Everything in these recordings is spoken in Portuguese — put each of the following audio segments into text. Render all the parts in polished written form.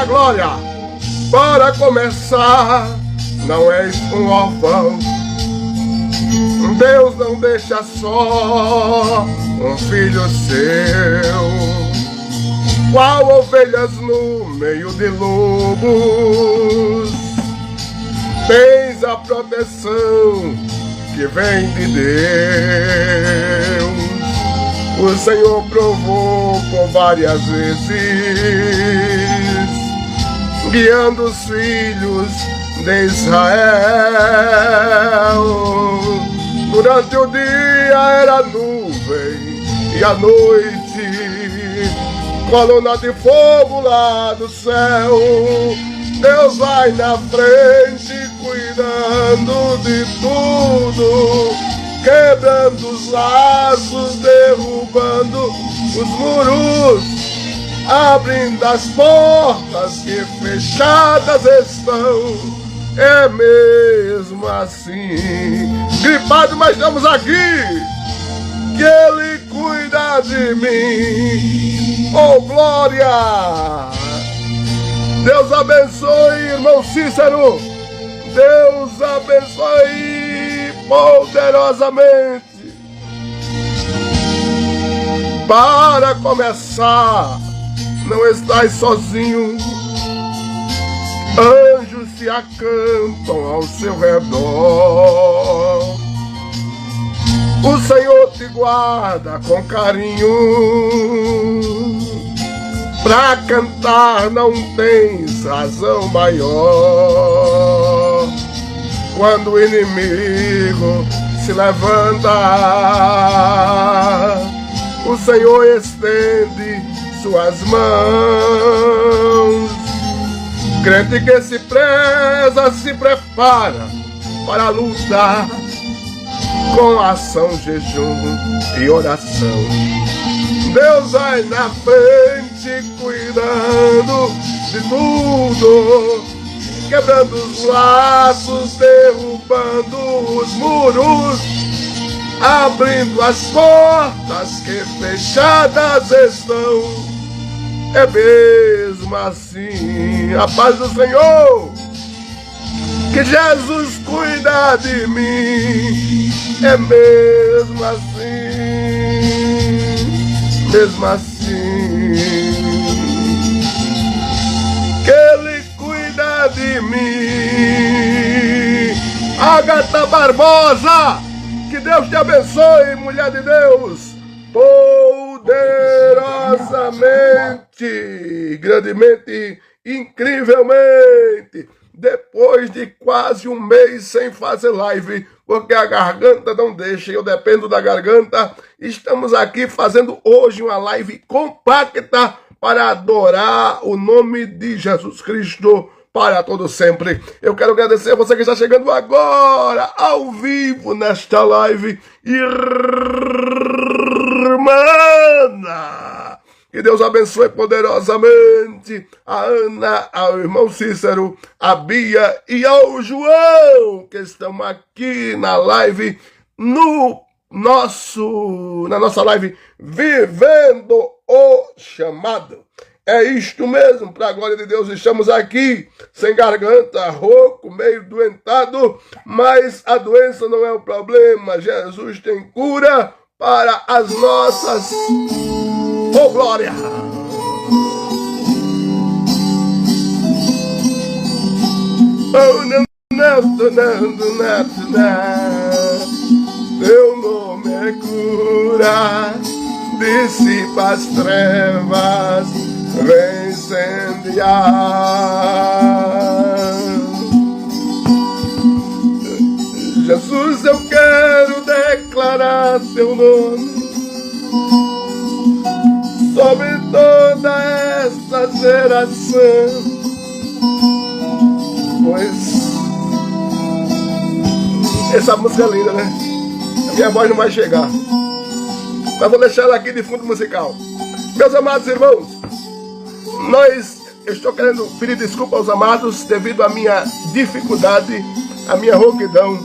a glória. Para começar, não és um órfão. Deus não deixa só um filho seu, qual ovelhas no meio de lobos. Tens a proteção que vem de Deus. O Senhor provou por várias vezes, guiando os filhos de Israel. Durante o dia era nuvem e à noite coluna de fogo lá do céu. Deus vai na frente cuidando de tudo, quebrando os laços, derrubando os muros, abrindo as portas que fechadas estão. É mesmo assim, gripado, mas estamos aqui, que Ele cuida de mim. Oh, glória! Deus abençoe, irmão Cícero. Deus abençoe poderosamente. Para começar, não estás sozinho. Anjos se acampam ao seu redor. O Senhor te guarda com carinho. Pra cantar não tens razão maior. Quando o inimigo se levanta, o Senhor estende suas mãos. Crente que se preza, se prepara para lutar com ação, jejum e oração. Deus vai na frente cuidando de tudo, quebrando os laços, derrubando os muros, abrindo as portas que fechadas estão. É mesmo assim, a paz do Senhor, que Jesus cuida de mim. É mesmo assim, mesmo assim, que Ele cuida de mim. Agatha Barbosa, que Deus te abençoe, mulher de Deus, poderosamente, grandemente, incrivelmente. Depois de quase um mês sem fazer live, porque a garganta não deixa, eu dependo da garganta, estamos aqui fazendo hoje uma live compacta para adorar o nome de Jesus Cristo para todo sempre. Eu quero agradecer a você que está chegando agora, ao vivo, nesta live, irmã. Que Deus abençoe poderosamente a Ana, ao irmão Cícero, a Bia e ao João, que estão aqui na live, na nossa live, Vivendo o Chamado. É isto mesmo, para a glória de Deus, estamos aqui, sem garganta, rouco, meio doentado, mas a doença não é o problema. Jesus tem cura para as nossas... Oh, glória! Oh, não. Teu nome é cura, dissipa as trevas, vem incendiar. Jesus, eu quero declarar teu nome sobre toda esta geração, pois essa música é linda, né? A minha voz não vai chegar, mas vou deixar ela aqui de fundo musical. Meus amados irmãos, eu estou querendo pedir desculpa aos amados devido à minha dificuldade, à minha rouquidão.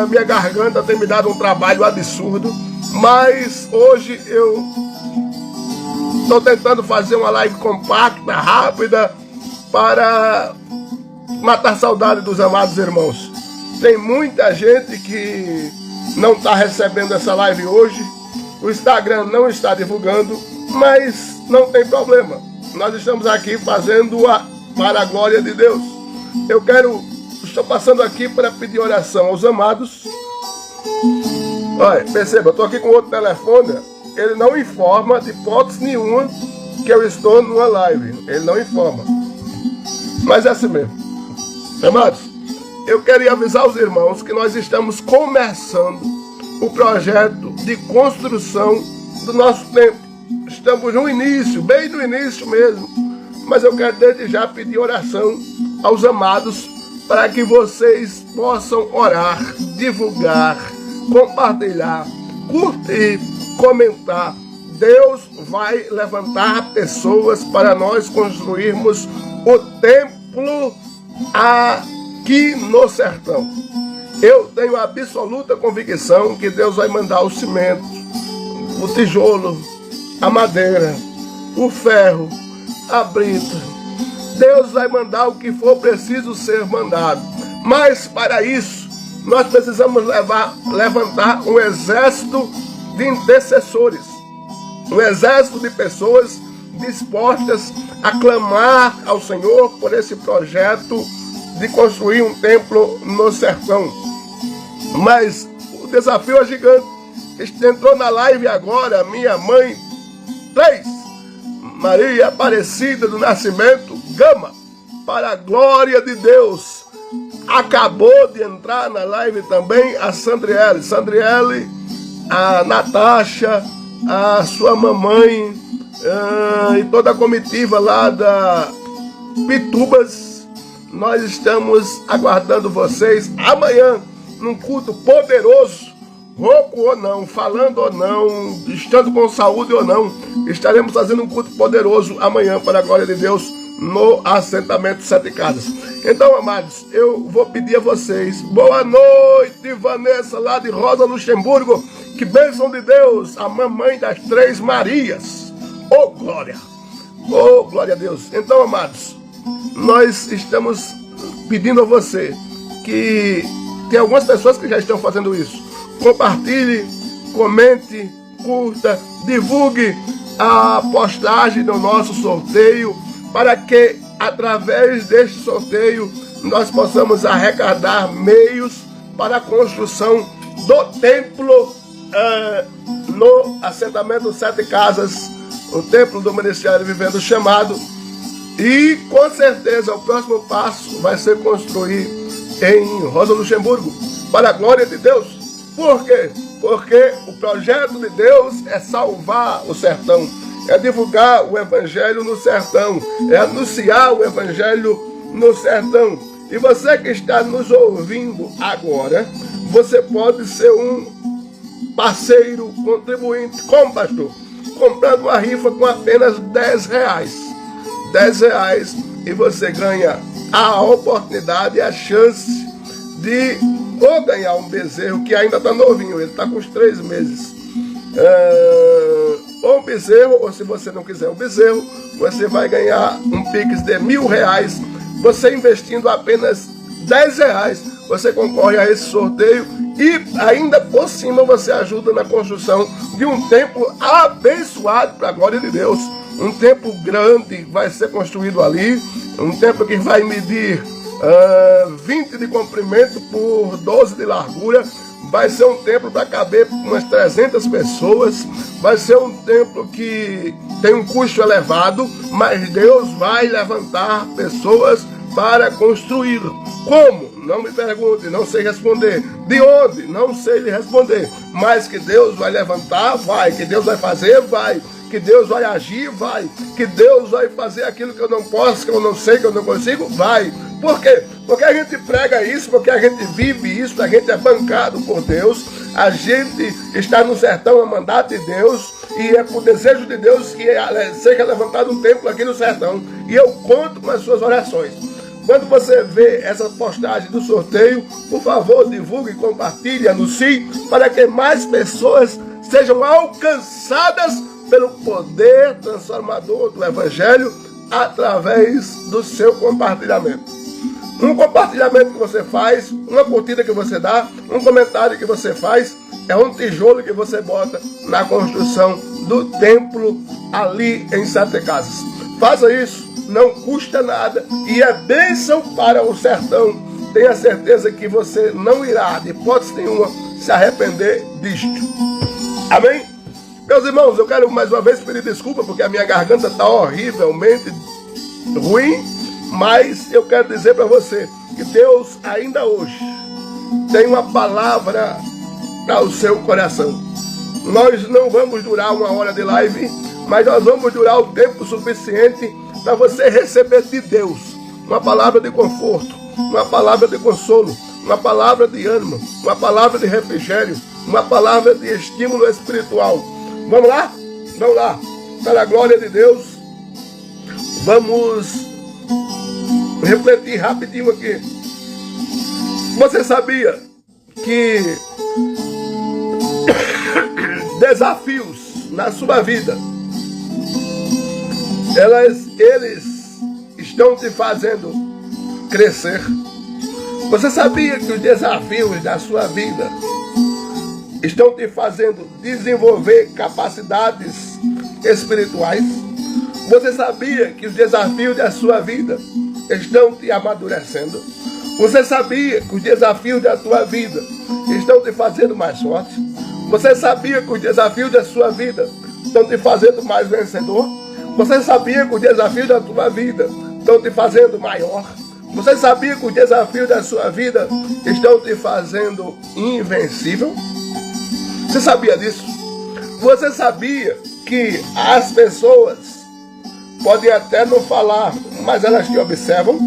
A minha garganta tem me dado um trabalho absurdo, mas hoje eu estou tentando fazer uma live compacta, rápida, para matar saudade dos amados irmãos. Tem muita gente que não está recebendo essa live hoje, o Instagram não está divulgando, mas não tem problema. Nós estamos aqui fazendo-a para a glória de Deus. Estou passando aqui para pedir oração aos amados. Olha, perceba, eu estou aqui com outro telefone, ele não informa de hipótese nenhuma que eu estou numa live, ele não informa. Mas é assim mesmo. Amados, eu queria avisar os irmãos que nós estamos começando o projeto de construção do nosso templo. Estamos no início, bem no início mesmo. Mas eu quero desde já pedir oração aos amados para que vocês possam orar, divulgar, compartilhar, curtir, comentar. Deus vai levantar pessoas para nós construirmos o templo aqui no sertão. Eu tenho absoluta convicção que Deus vai mandar o cimento, o tijolo, a madeira, o ferro, a brita. Deus vai mandar o que for preciso ser mandado. Mas para isso, nós precisamos levantar um exército de intercessores. Um exército de pessoas dispostas a clamar ao Senhor por esse projeto de construir um templo no sertão. Mas o desafio é gigante. Entrou na live agora minha mãe 3, Maria Aparecida do Nascimento Gama, para a glória de Deus. Acabou de entrar na live também a Sandriele, a Natasha, a sua mamãe e toda a comitiva lá da Pitubas. Nós estamos aguardando vocês amanhã num culto poderoso, rouco ou não, falando ou não, estando com saúde ou não, estaremos fazendo um culto poderoso amanhã para a glória de Deus no assentamento Sete Casas. Então, amados, eu vou pedir a vocês, boa noite, Vanessa, lá de Rosa, Luxemburgo, que bênção de Deus, a mamãe das 3 Marias. Oh, glória! Oh, glória a Deus! Então, amados, nós estamos pedindo a você que tem algumas pessoas que já estão fazendo isso. Compartilhe, comente, curta, divulgue a postagem do nosso sorteio para que, através deste sorteio, nós possamos arrecadar meios para a construção do templo no assentamento Sete Casas, o templo do Ministério Vivendo Chamado. E, com certeza, o próximo passo vai ser construir em Rosa Luxemburgo, para a glória de Deus. Por quê? Porque o projeto de Deus é salvar o sertão, é divulgar o evangelho no sertão, é anunciar o evangelho no sertão. E você que está nos ouvindo agora, você pode ser um parceiro, contribuinte, como pastor, comprando uma rifa com apenas R$10. R$10, e você ganha a oportunidade e a chance de ou ganhar um bezerro que ainda está novinho, ele está com uns 3 meses. Ou um bezerro, ou se você não quiser um bezerro, você vai ganhar um Pix de R$1.000. Você investindo apenas R$10, você concorre a esse sorteio e ainda por cima você ajuda na construção de um templo abençoado para a glória de Deus. Um templo grande vai ser construído ali, um templo que vai medir 20 de comprimento por 12 de largura. Vai ser um templo para caber umas 300 pessoas. Vai ser um templo que tem um custo elevado, mas Deus vai levantar pessoas para construí-lo. Como? Não me pergunte, não sei responder. De onde? Não sei lhe responder. Mas que Deus vai levantar, vai. Que Deus vai fazer, vai. Que Deus vai agir, vai. Que Deus vai fazer aquilo que eu não posso, que eu não sei, que eu não consigo, vai. Por quê? Porque a gente prega isso, porque a gente vive isso, a gente é bancado por Deus, a gente está no sertão a mandato de Deus, e é por desejo de Deus que seja levantado um templo aqui no sertão. E eu conto com as suas orações. Quando você vê essa postagem do sorteio, por favor, divulgue, compartilhe, anuncie, para que mais pessoas sejam alcançadas pelo poder transformador do Evangelho através do seu compartilhamento. Um compartilhamento que você faz, uma curtida que você dá, um comentário que você faz, é um tijolo que você bota na construção do templo ali em Sete Casas. Faça isso, não custa nada e é bênção para o sertão. Tenha certeza que você não irá, de hipótese nenhuma, se arrepender disto. Amém? Meus irmãos, eu quero mais uma vez pedir desculpa porque a minha garganta está horrivelmente ruim, mas eu quero dizer para você que Deus ainda hoje tem uma palavra para o seu coração. Nós não vamos durar 1 hora de live, mas nós vamos durar o tempo suficiente para você receber de Deus uma palavra de conforto, uma palavra de consolo, uma palavra de ânimo, uma palavra de refrigério, uma palavra de estímulo espiritual. Vamos lá? Vamos lá. Para a glória de Deus, vamos refletir rapidinho aqui. Você sabia que desafios na sua vida, eles estão te fazendo crescer? Você sabia que os desafios da sua vida estão te fazendo desenvolver capacidades espirituais? Você sabia que os desafios da sua vida estão te amadurecendo? Você sabia que os desafios da tua vida estão te fazendo mais forte? Você sabia que os desafios da sua vida estão te fazendo mais vencedor? Você sabia que os desafios da tua vida estão te fazendo maior? Você sabia que os desafios da sua vida estão te fazendo invencível? Você sabia disso? Você sabia que as pessoas podem até não falar, mas elas te observam?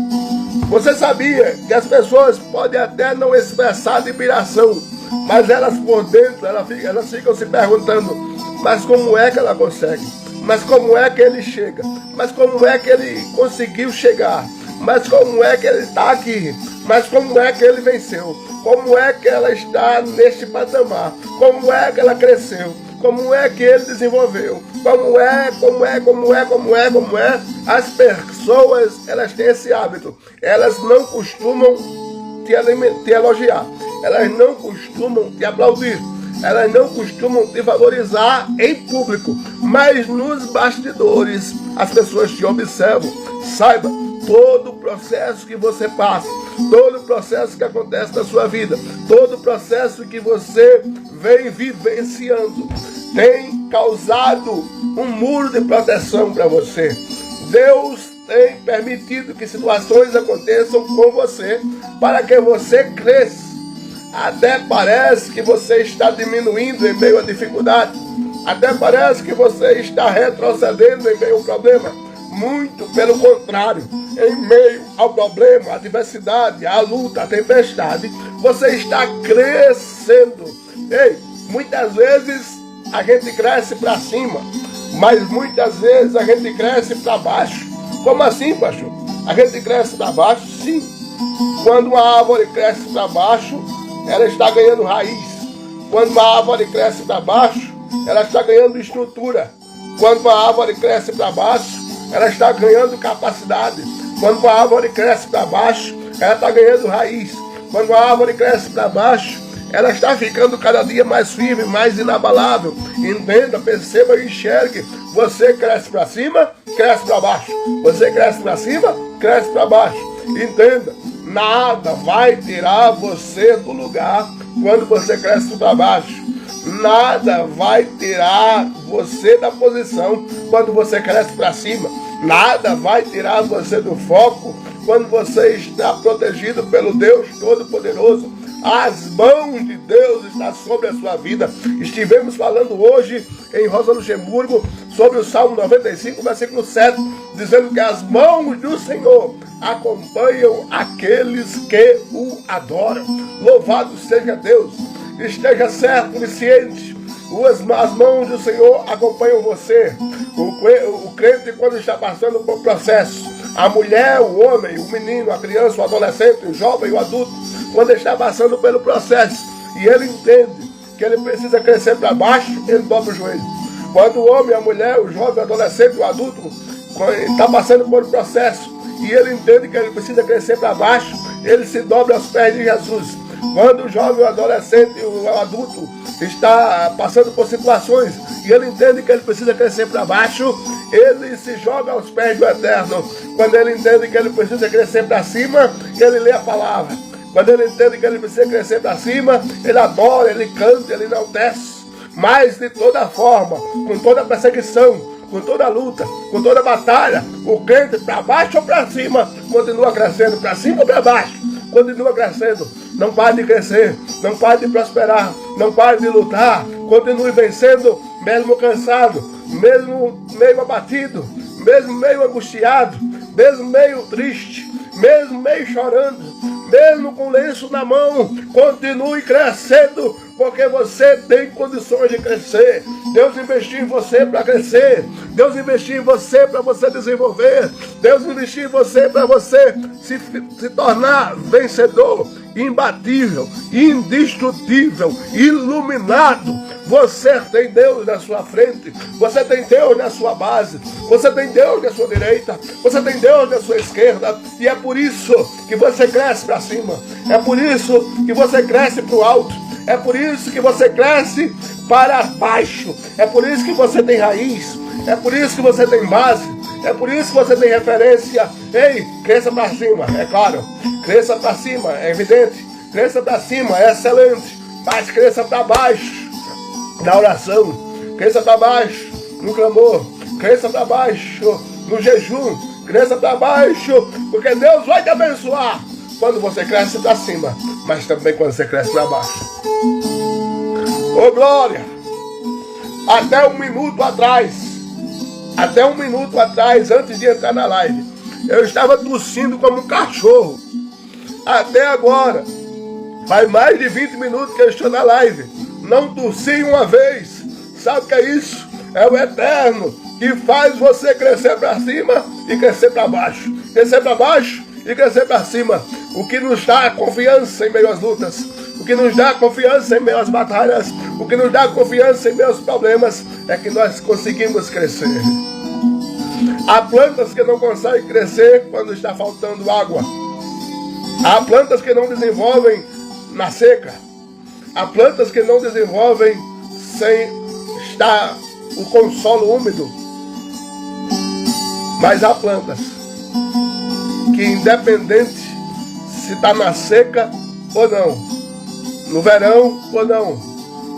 Você sabia que as pessoas podem até não expressar admiração, mas elas por dentro, elas ficam se perguntando, mas como é que ela consegue? Mas como é que ele chega? Mas como é que ele conseguiu chegar? Mas como é que ele está aqui? Mas como é que ele venceu? Como é que ela está neste patamar? Como é que ela cresceu? Como é que ele desenvolveu? Como é? As pessoas, elas têm esse hábito. Elas não costumam te elogiar. Elas não costumam te aplaudir. Elas não costumam te valorizar em público. Mas nos bastidores, as pessoas te observam. Saiba, todo o processo que você passa, todo o processo que acontece na sua vida, todo o processo que você vem vivenciando, tem causado um muro de proteção para você. Deus tem permitido que situações aconteçam com você para que você cresça. Até parece que você está diminuindo em meio à dificuldade. Até parece que você está retrocedendo em meio ao problema. Muito pelo contrário, em meio ao problema, à adversidade, à luta, à tempestade, você está crescendo. Ei, muitas vezes a gente cresce para cima, mas muitas vezes a gente cresce para baixo. Como assim, pastor? A gente cresce para baixo? Sim. Quando uma árvore cresce para baixo, ela está ganhando raiz. Quando uma árvore cresce para baixo, ela está ganhando estrutura. Quando uma árvore cresce para baixo, ela está ganhando capacidade. Quando uma árvore cresce para baixo, ela está ganhando raiz. Quando a árvore cresce para baixo, ela está ficando cada dia mais firme, mais inabalável. Entenda, perceba e enxergue. Você cresce para cima, cresce para baixo. Você cresce para cima, cresce para baixo. Entenda, nada vai tirar você do lugar quando você cresce para baixo. Nada vai tirar você da posição quando você cresce para cima. Nada vai tirar você do foco quando você está protegido pelo Deus Todo-Poderoso. As mãos de Deus estão sobre a sua vida. Estivemos falando hoje em Rosa Luxemburgo sobre o Salmo 95, versículo 7, dizendo que as mãos do Senhor acompanham aqueles que o adoram. Louvado seja Deus. Esteja certo e ciente, as mãos do Senhor acompanham você. O crente, quando está passando por processo, a mulher, o homem, o menino, a criança, o adolescente, o jovem, o adulto, quando está passando pelo processo e ele entende que ele precisa crescer para baixo, ele dobra o joelho. Quando o homem, a mulher, o jovem, o adolescente, o adulto, está passando por um processo e ele entende que ele precisa crescer para baixo, ele se dobra aos pés de Jesus. Quando o jovem, o adolescente, o adulto está passando por situações e ele entende que ele precisa crescer para baixo, ele se joga aos pés do Eterno. Quando ele entende que ele precisa crescer para cima, ele lê a palavra. Quando ele entende que ele precisa crescer para cima, ele adora, ele canta, ele enaltece. Mas de toda forma, com toda perseguição, com toda luta, com toda batalha, o crente para baixo ou para cima, continua crescendo, para cima ou para baixo, continua crescendo. Não pare de crescer, não pare de prosperar, não pare de lutar, continue vencendo, mesmo cansado, mesmo meio abatido, mesmo meio angustiado, mesmo meio triste, mesmo meio chorando, mesmo com lenço na mão, continue crescendo, porque você tem condições de crescer. Deus investiu em você para crescer. Deus investiu em você para você desenvolver. Deus investiu em você para você se tornar vencedor, imbatível, indestrutível, iluminado. Você tem Deus na sua frente, você tem Deus na sua base, você tem Deus na sua direita, você tem Deus na sua esquerda, e é por isso que você cresce para cima, é por isso que você cresce para o alto, é por isso que você cresce para baixo, é por isso que você tem raiz, é por isso que você tem base, é por isso que você tem referência. Ei, cresça para cima, é claro, cresça para cima, é evidente, cresça para cima, é excelente, mas cresça para baixo na oração, cresça para baixo no clamor, cresça para baixo no jejum, cresça para baixo, porque Deus vai te abençoar quando você cresce para cima, mas também quando você cresce para baixo. Ô glória! Até um minuto atrás, antes de entrar na live, eu estava tossindo como um cachorro. Até agora, faz mais de 20 minutos que eu estou na live. Não tossi uma vez. Sabe o que é isso? É o Eterno que faz você crescer para cima e crescer para baixo. Crescer para baixo e crescer para cima. O que nos dá confiança em meio às lutas. O que nos dá confiança em meio às batalhas. O que nos dá confiança em meio aos problemas é que nós conseguimos crescer. Há plantas que não conseguem crescer quando está faltando água. Há plantas que não desenvolvem na seca. Há plantas que não desenvolvem sem estar com o solo úmido. Mas há plantas que, independente se está na seca ou não, no verão ou não,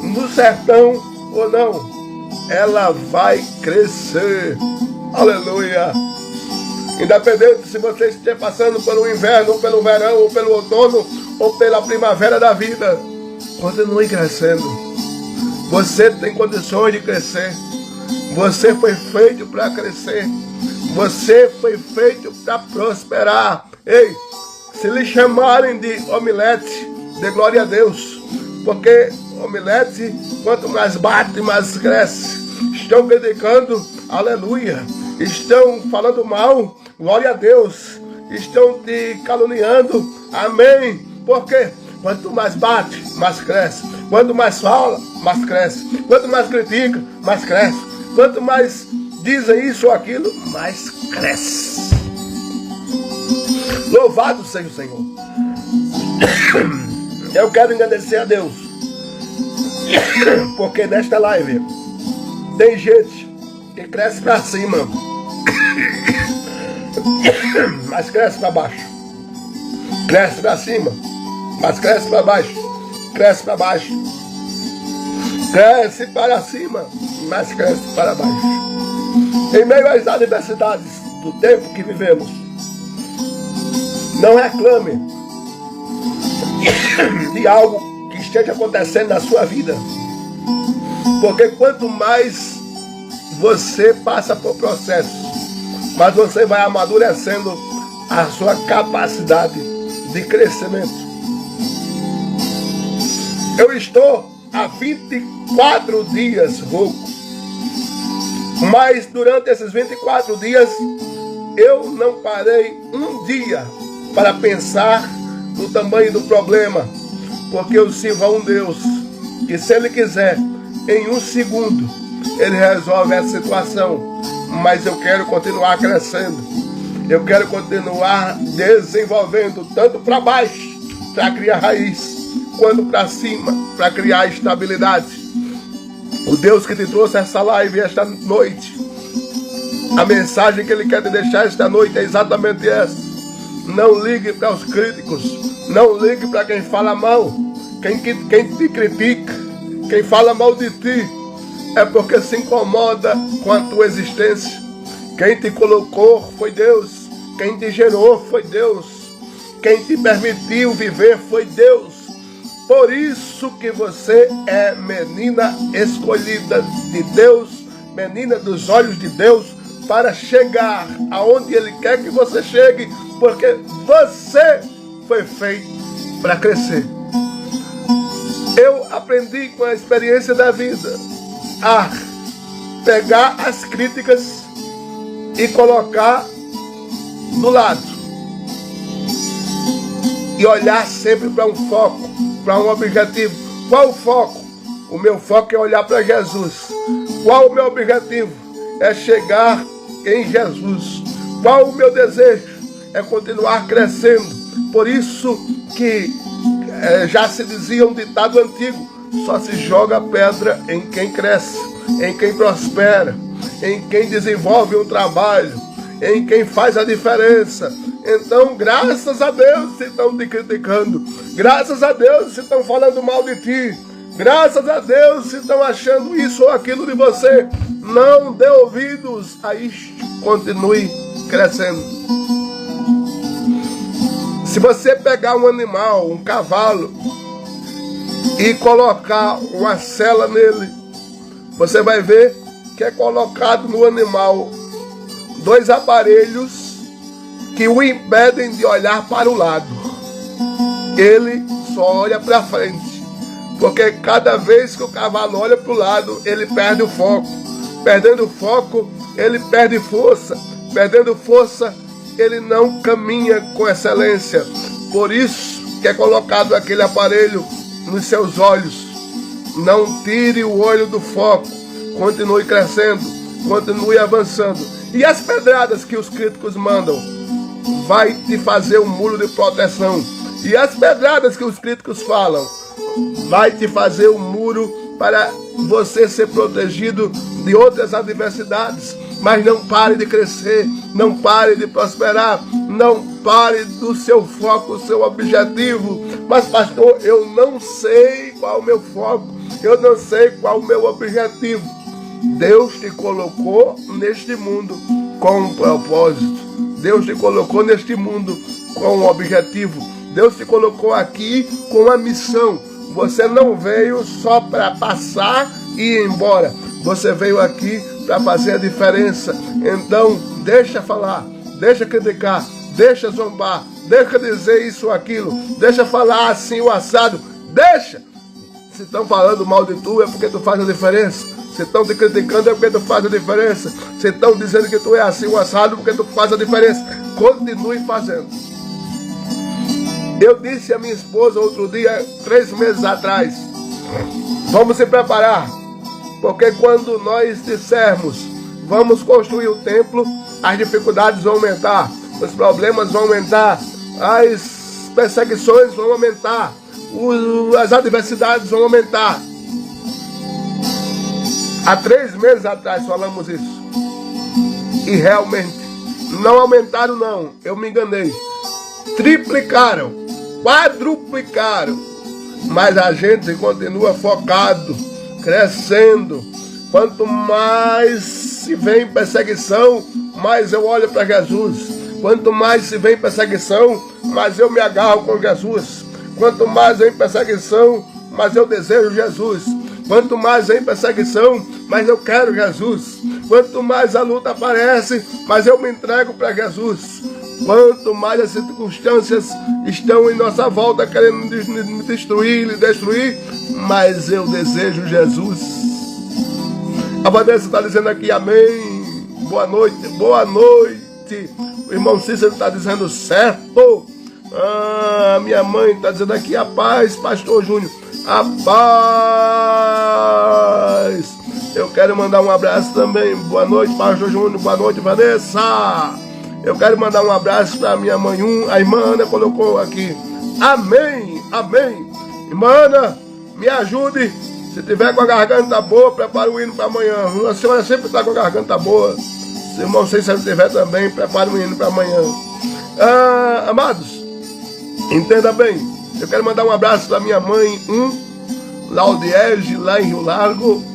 no sertão ou não, ela vai crescer. Aleluia! Independente se você estiver passando pelo inverno, ou pelo verão, ou pelo outono, ou pela primavera da vida, continue crescendo. Você tem condições de crescer. Você foi feito para crescer. Você foi feito para prosperar. Ei, se lhe chamarem de omelete, dê glória a Deus. Porque omelete, quanto mais bate, mais cresce. Estão criticando, aleluia. Estão falando mal, glória a Deus. Estão te caluniando, amém. Por quê? Quanto mais bate, mais cresce. Quanto mais fala, mais cresce. Quanto mais critica, mais cresce. Quanto mais dizem isso ou aquilo, mais cresce. Louvado seja o Senhor. Eu quero agradecer a Deus, porque nesta live tem gente que cresce para cima, mas cresce para baixo. Cresce para cima, mas cresce para baixo. Cresce para baixo. Cresce para cima, mas cresce para baixo. Em meio às adversidades do tempo que vivemos, não reclame de algo que esteja acontecendo na sua vida. Porque quanto mais você passa por processos, mas você vai amadurecendo a sua capacidade de crescimento. Eu estou há 24 dias rouco, mas durante esses 24 dias eu não parei um dia para pensar no tamanho do problema, porque eu sirvo a um Deus que, se Ele quiser, em um segundo Ele resolve essa situação. mas eu quero continuar crescendo. Eu quero continuar desenvolvendo, tanto para baixo, para criar raiz, quanto para cima, para criar estabilidade. O Deus que te trouxe essa live esta noite, a mensagem que Ele quer te deixar esta noite é exatamente essa. Não ligue para os críticos, não ligue para quem fala mal, quem te critica, quem fala mal de ti, é porque se incomoda com a tua existência. Quem te colocou foi Deus, quem te gerou foi Deus, quem te permitiu viver foi Deus. Por isso que você é menina escolhida de Deus, menina dos olhos de Deus, para chegar aonde Ele quer que você chegue, porque você foi feito para crescer. Eu aprendi com a experiência da vida a pegar as críticas e colocar do lado e olhar sempre para um foco, para um objetivo. Qual o foco? O meu foco é olhar para Jesus. Qual o meu objetivo? É chegar em Jesus. Qual o meu desejo? É continuar crescendo. Por isso que já se dizia um ditado antigo: só se joga pedra em quem cresce, em quem prospera, em quem desenvolve um trabalho, em quem faz a diferença. Então, graças a Deus se estão te criticando, graças a Deus se estão falando mal de ti, graças a Deus se estão achando isso ou aquilo de você. Não dê ouvidos a isto, continue crescendo. Se você pegar um animal, um cavalo, e colocar uma sela nele, você vai ver que é colocado no animal 2 aparelhos que o impedem de olhar para o lado. Ele só olha para frente, porque cada vez que o cavalo olha para o lado, ele perde o foco. Perdendo o foco, ele perde força. Perdendo força, ele não caminha com excelência. Por isso que é colocado aquele aparelho nos seus olhos. Não tire o olho do foco. Continue crescendo, continue avançando. E as pedradas que os críticos mandam vai te fazer um muro de proteção. E as pedradas que os críticos falam vai te fazer um muro para você ser protegido de outras adversidades. Mas não pare de crescer, não pare de prosperar, não pare do seu foco, do seu objetivo. Mas pastor, eu não sei qual é o meu foco, eu não sei qual é o meu objetivo. Deus te colocou neste mundo com um propósito. Deus te colocou neste mundo com um objetivo. Deus te colocou aqui com uma missão. Você não veio só para passar e ir embora. Você veio aqui para fazer a diferença. Então, deixa falar, deixa criticar, deixa zombar, deixa dizer isso ou aquilo, deixa falar assim o assado, deixa. Se estão falando mal de tu, é porque tu faz a diferença. Se estão te criticando, é porque tu faz a diferença. Se estão dizendo que tu é assim o assado, é porque tu faz a diferença. Continue fazendo. Eu disse a minha esposa outro dia, 3 meses atrás, vamos se preparar, porque quando nós dissermos vamos construir o templo, as dificuldades vão aumentar, os problemas vão aumentar, as perseguições vão aumentar, as adversidades vão aumentar. Há 3 meses atrás falamos isso. E realmente, não aumentaram não, eu me enganei. Triplicaram, quadruplicaram. Mas a gente continua focado, crescendo. Quanto mais se vem perseguição, mais eu olho para Jesus. Quanto mais se vem perseguição, mais eu me agarro com Jesus. Quanto mais vem perseguição, mais eu desejo Jesus. Quanto mais vem perseguição, mais eu quero Jesus. Quanto mais a luta aparece, mais eu me entrego para Jesus. Quanto mais as circunstâncias estão em nossa volta querendo me destruir, mais eu desejo Jesus. A Vanessa está dizendo aqui amém. Boa noite, boa noite. O irmão Cícero está dizendo certo. Minha mãe está dizendo aqui a paz, pastor Júnior. A paz. Eu quero mandar um abraço também. Boa noite, Pastor Júnior. Boa noite, Vanessa. Eu quero mandar um abraço para minha mãe. A irmã Ana colocou aqui. Amém, amém. Irmã Ana, me ajude. Se tiver com a garganta boa, prepara o hino para amanhã. A senhora sempre está com a garganta boa. Se o irmão Cícero tiver também, prepara o hino para amanhã. Amados, entenda bem. Eu quero mandar um abraço para minha mãe, Laudiege, lá em Rio Largo.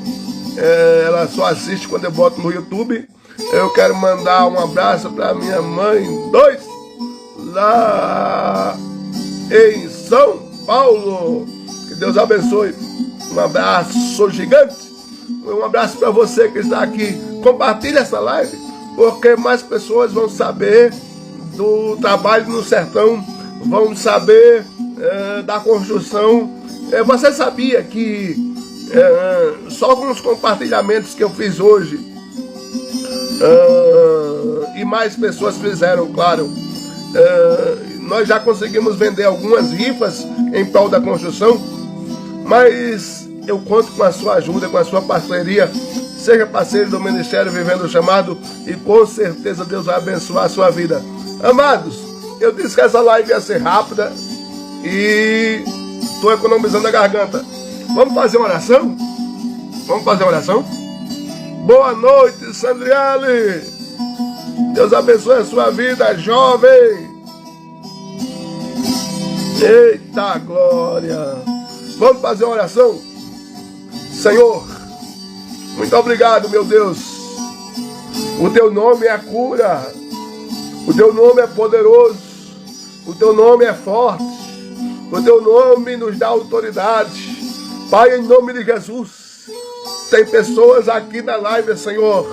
Ela só assiste quando eu boto no YouTube. Eu quero mandar um abraço para minha mãe, 2, lá em São Paulo. Que Deus abençoe. Um abraço gigante. Um abraço para você que está aqui. Compartilhe essa live, porque mais pessoas vão saber do trabalho no sertão, vão saber da construção. Você sabia que só com os compartilhamentos que eu fiz hoje, e mais pessoas fizeram, claro, nós já conseguimos vender algumas rifas em prol da construção, mas eu conto com a sua ajuda, com a sua parceria. Seja parceiro do Ministério Vivendo o Chamado e com certeza Deus vai abençoar a sua vida. Amados, eu disse que essa live ia ser rápida e estou economizando a garganta. Vamos fazer uma oração? Vamos fazer uma oração? Boa noite, Sandriele. Deus abençoe a sua vida, jovem. Eita glória. Vamos fazer uma oração? Senhor, muito obrigado, meu Deus. O teu nome é cura. O teu nome é poderoso. O teu nome é forte. O teu nome nos dá autoridade. Pai, em nome de Jesus, tem pessoas aqui na live, Senhor,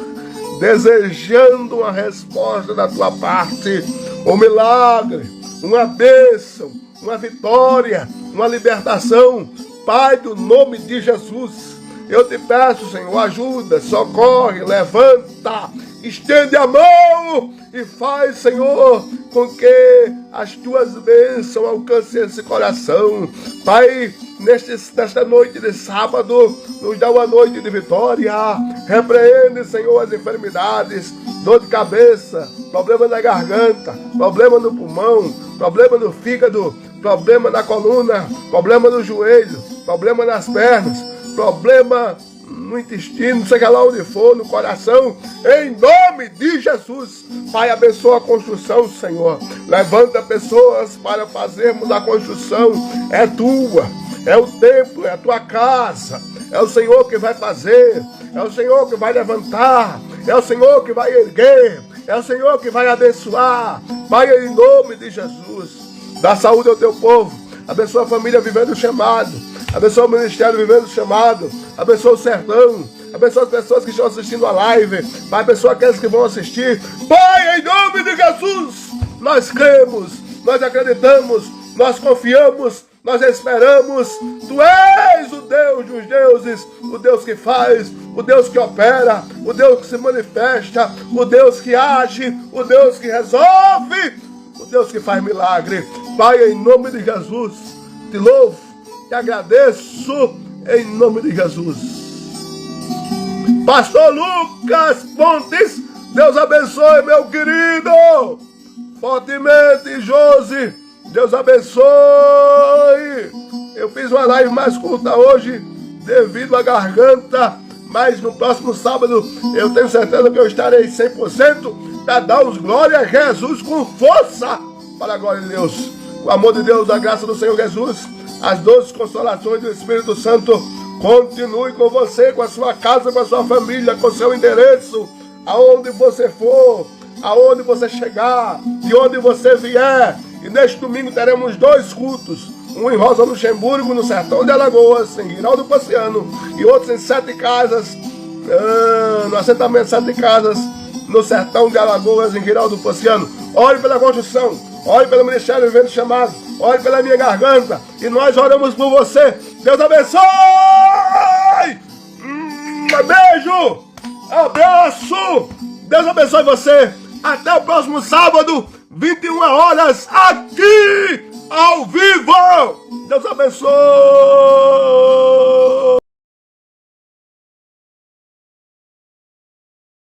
desejando uma resposta da tua parte, um milagre, uma bênção, uma vitória, uma libertação. Pai, do nome de Jesus, eu te peço, Senhor, ajuda, socorre, levanta, estende a mão e faz, Senhor, com que as tuas bênçãos alcancem esse coração. Pai, nesta noite de sábado, nos dá uma noite de vitória. Repreende, Senhor, as enfermidades, dor de cabeça, problema na garganta, problema no pulmão, problema no fígado, problema na coluna, problema no joelho, problema nas pernas, problema no intestino, seja lá onde for, no coração, em nome de Jesus. Pai, abençoa a construção, Senhor. Levanta pessoas para fazermos a construção. É tua, é o templo, é a tua casa. É o Senhor que vai fazer, é o Senhor que vai levantar, é o Senhor que vai erguer, é o Senhor que vai abençoar. Pai, em nome de Jesus, dá saúde ao teu povo. Abençoa a família Vivendo o Chamado. Abençoa o Ministério Vivendo o Chamado. Abençoa o sertão. Abençoa as pessoas que estão assistindo a live. Pai, abençoa aqueles que vão assistir. Pai, em nome de Jesus, nós cremos, nós acreditamos, nós confiamos, nós esperamos. Tu és o Deus dos deuses, o Deus que faz, o Deus que opera, o Deus que se manifesta, o Deus que age, o Deus que resolve, o Deus que faz milagre. Pai, em nome de Jesus, te louvo, te agradeço, em nome de Jesus. Pastor Lucas Pontes, Deus abençoe, meu querido. Fortemente, Josi, Deus abençoe. Eu fiz uma live mais curta hoje, devido à garganta, mas no próximo sábado eu tenho certeza que eu estarei 100% para dar os glória a Jesus com força, para a glória de Deus. O amor de Deus, a graça do Senhor Jesus, as doces consolações do Espírito Santo continue com você, com a sua casa, com a sua família, com o seu endereço, aonde você for, aonde você chegar, de onde você vier. E neste domingo teremos 2 cultos, um em Rosa Luxemburgo, no sertão de Alagoas, em Giraldo Paciano, e outros em 7 casas, no assentamento 7 casas, no sertão de Alagoas, em Giraldo Paciano. Ore pela construção, ore pelo Ministério Vivendo Chamado, ore pela minha garganta, e nós oramos por você. Deus abençoe! Beijo! Abraço! Deus abençoe você! Até o próximo sábado, 21 horas, aqui, ao vivo! Deus abençoe!